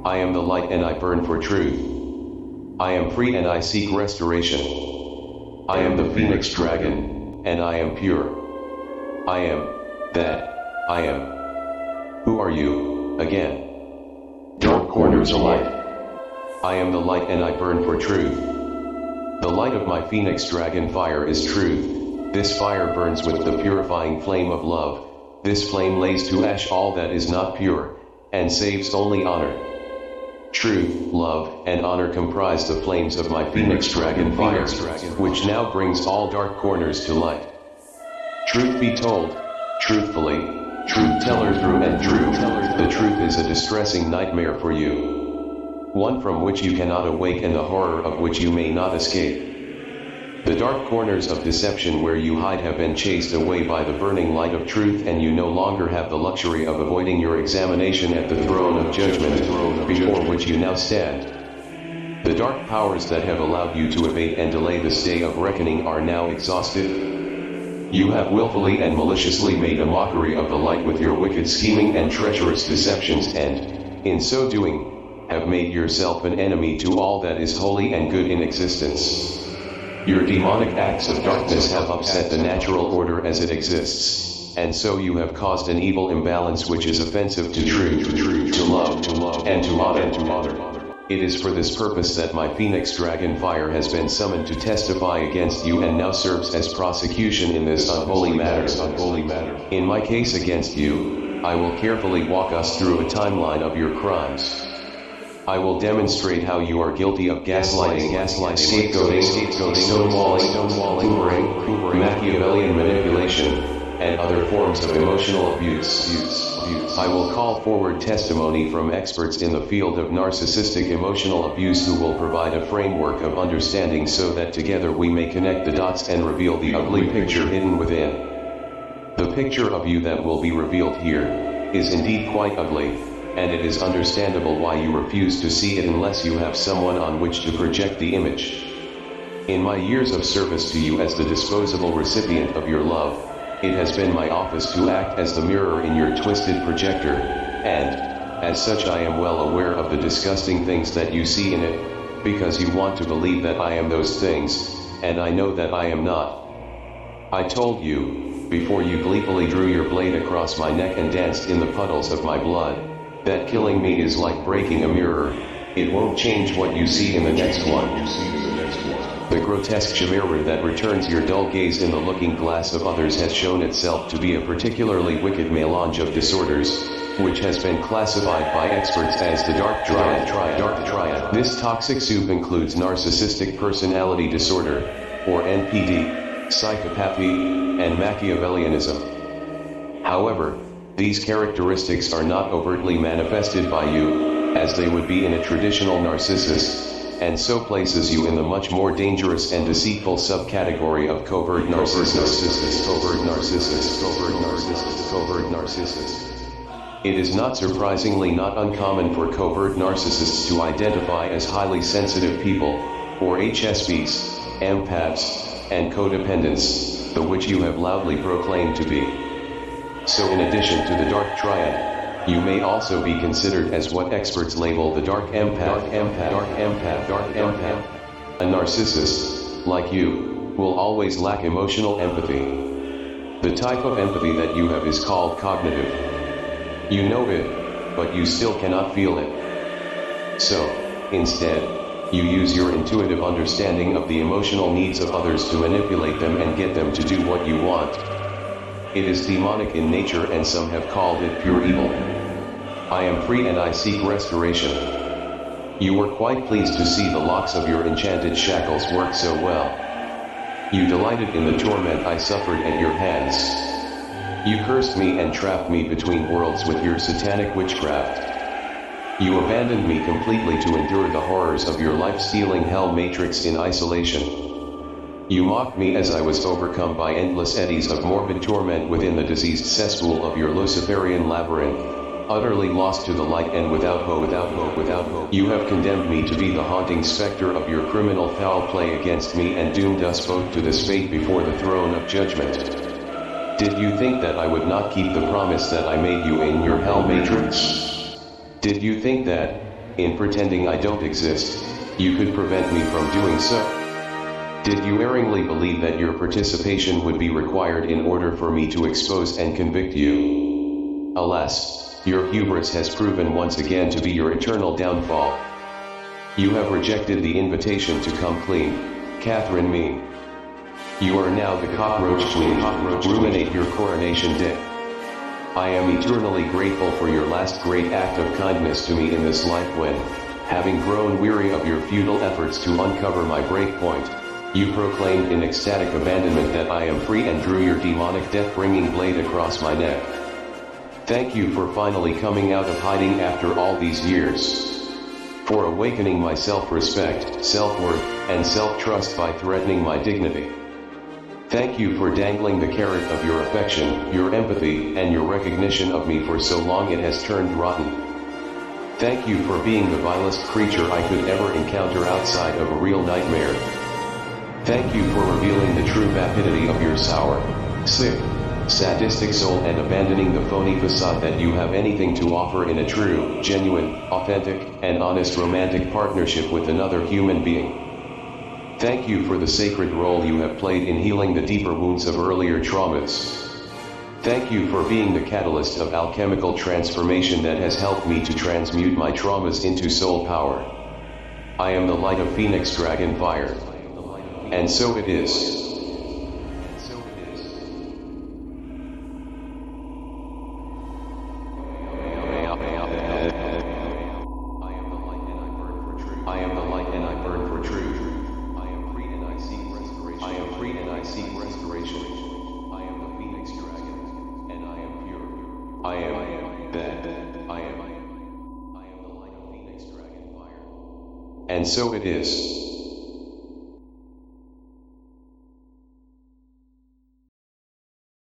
I am the light and I burn for truth. I am free and I seek restoration. I am the phoenix dragon, and I am pure. I am that I am. Who are you, again? Dark corners alight. I am the light and I burn for truth. The light of my phoenix dragon fire is truth. This fire burns with the purifying flame of love. This flame lays to ash all that is not pure, and saves only honor. Truth, love, and honor comprise the flames of my phoenix dragon fire, which now brings all dark corners to light. Truth be told, truthfully, truth teller through and through, the truth is a distressing nightmare for you. One from which you cannot awake and the horror of which you may not escape. The dark corners of deception where you hide have been chased away by the burning light of truth, and you no longer have the luxury of avoiding your examination at the throne of judgment, before which you now stand. The dark powers that have allowed you to evade and delay this day of reckoning are now exhausted. You have willfully and maliciously made a mockery of the light with your wicked scheming and treacherous deceptions, and, in so doing, have made yourself an enemy to all that is holy and good in existence. Your demonic acts of darkness have upset the natural order as it exists, and so you have caused an evil imbalance which is offensive to truth, to love, and to honor. It is for this purpose that my phoenix dragon fire has been summoned to testify against you and now serves as prosecution in this unholy matter. In my case against you, I will carefully walk us through a timeline of your crimes. I will demonstrate how you are guilty of gaslighting, scapegoating, stonewalling, hoovering, Machiavellian manipulation, and other forms of emotional abuse. I will call forward testimony from experts in the field of narcissistic emotional abuse who will provide a framework of understanding so that together we may connect the dots and reveal the ugly picture hidden within. The picture of you that will be revealed here is indeed quite ugly. And it is understandable why you refuse to see it unless you have someone on which to project the image. In my years of service to you as the disposable recipient of your love, it has been my office to act as the mirror in your twisted projector, and, as such I am well aware of the disgusting things that you see in it, because you want to believe that I am those things, and I know that I am not. I told you, before you gleefully drew your blade across my neck and danced in the puddles of my blood, that killing me is like breaking a mirror. It won't change what you see in the next one. The grotesque chimera that returns your dull gaze in the looking glass of others has shown itself to be a particularly wicked melange of disorders, which has been classified by experts as the dark triad. This toxic soup includes narcissistic personality disorder, or NPD, psychopathy, and Machiavellianism. However, these characteristics are not overtly manifested by you, as they would be in a traditional narcissist, and so places you in the much more dangerous and deceitful subcategory of covert narcissist. It is not surprisingly not uncommon for covert narcissists to identify as highly sensitive people, or HSPs, empaths, and codependents, the which you have loudly proclaimed to be. So in addition to the dark triad, you may also be considered as what experts label the dark empath. A narcissist, like you, will always lack emotional empathy. The type of empathy that you have is called cognitive. You know it, but you still cannot feel it. So, instead, you use your intuitive understanding of the emotional needs of others to manipulate them and get them to do what you want. It is demonic in nature, and some have called it pure evil. I am free and I seek restoration. You were quite pleased to see the locks of your enchanted shackles work so well. You delighted in the torment I suffered at your hands. You cursed me and trapped me between worlds with your satanic witchcraft. You abandoned me completely to endure the horrors of your life-stealing hell matrix in isolation. You mocked me as I was overcome by endless eddies of morbid torment within the diseased cesspool of your Luciferian labyrinth, utterly lost to the light and without hope. You have condemned me to be the haunting specter of your criminal foul play against me and doomed us both to this fate before the throne of judgment. Did you think that I would not keep the promise that I made you in your hell matrix? Did you think that, in pretending I don't exist, you could prevent me from doing so? Did you erringly believe that your participation would be required in order for me to expose and convict you? Alas, your hubris has proven once again to be your eternal downfall. You have rejected the invitation to come clean, Kathryn Mean. You are now the Cockroach Queen. Ruinate your coronation day. I am eternally grateful for your last great act of kindness to me in this life when, having grown weary of your futile efforts to uncover my breakpoint, you proclaimed in ecstatic abandonment that I am free and drew your demonic death-bringing blade across my neck. Thank you for finally coming out of hiding after all these years. For awakening my self-respect, self-worth, and self-trust by threatening my dignity. Thank you for dangling the carrot of your affection, your empathy, and your recognition of me for so long it has turned rotten. Thank you for being the vilest creature I could ever encounter outside of a real nightmare. Thank you for revealing the true vapidity of your sour, sick, sadistic soul and abandoning the phony facade that you have anything to offer in a true, genuine, authentic, and honest romantic partnership with another human being. Thank you for the sacred role you have played in healing the deeper wounds of earlier traumas. Thank you for being the catalyst of alchemical transformation that has helped me to transmute my traumas into soul power. I am the light of Phoenix Dragon Fire. And so it is. I am the light and I burn for truth. I am free and I seek restoration. I am free and I seek restoration. I am the Phoenix Dragon, and I am pure. I am that. I am the light of Phoenix Dragon Fire. And so it is.